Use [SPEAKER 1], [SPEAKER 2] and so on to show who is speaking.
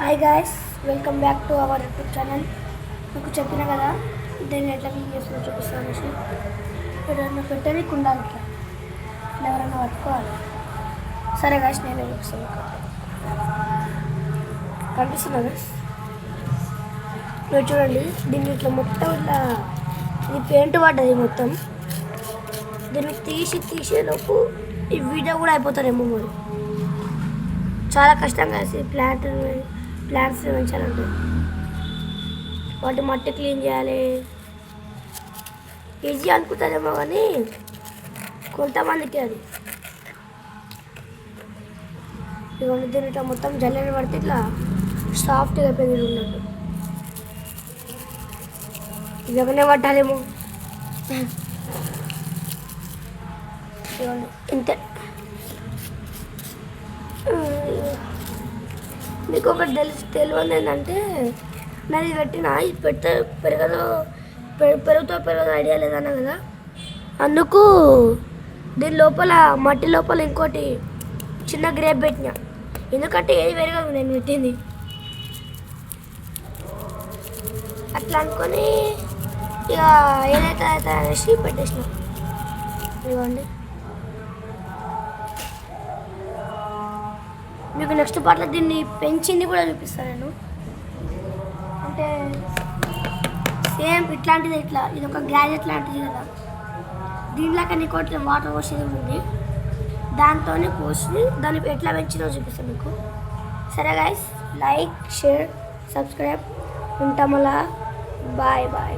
[SPEAKER 1] Hi guys, welcome back to our YouTube channel. మీకు చెప్పిన కదా దీన్ని ఎట్లా క్లీన్ చేసుకుని చూపిస్తాను అనేసి. ఎవరైనా పెట్టేది ఉండాలి, ఇట్లా ఎవరైనా పట్టుకోవాలి. సరే గాయస్, నేనే చూపిస్తాను. కనిపిస్తున్నా గాయస్, మీరు చూడండి. దీన్ని ఇట్లా మొత్తం ఇట్లా ఇది పెయింట్ పడ్డది మొత్తం. దీన్ని తీసేలోపు ఈ వీడియో కూడా అయిపోతారేమో. మరి చాలా కష్టంగా ప్లాంట్స్ పెంచాలంటే వాటి మట్టి క్లీన్ చేయాలి. ఈజీ అనుకుంటారేమో కానీ కొంతమందికి అది ఇవన్నీ దీని ఇట్లా మొత్తం జల్లెడ పడితే ఇట్లా సాఫ్ట్గా పెరిగి ఉన్నట్టు. ఇవన్నీ పట్టాలేమో. ఇంతే. మీకు ఒకటి తెలియదు ఏంటంటే, నాది పెట్టిన ఇది పెరుగుతో ఐడియా లేదన్నా కదా, అందుకు దీని లోపల మట్టి లోపల ఇంకోటి చిన్న గ్రేప్ పెట్టిన. ఎందుకంటే ఏది పెరగదు నేను పెట్టింది అట్లా అనుకొని ఇక ఏదైతే అయితే అనేసి పెట్టేసిన. ఇవ్వండి, మీకు నెక్స్ట్ పార్ట్లో దీన్ని పెంచింది కూడా చూపిస్తాను నేను. అంటే సేమ్ ఇట్లాంటిది ఇది ఒక గ్యాజెట్ లాంటిది కదా. దీంట్లోకి నీకు వాటర్ పోసేది ఉంది, దాంతో పోసి దాన్ని ఎట్లా పెంచిందో చూపిస్తాను మీకు. సరే గైస్, లైక్, షేర్, సబ్స్క్రైబ్. ఉంటామలా. Bye bye.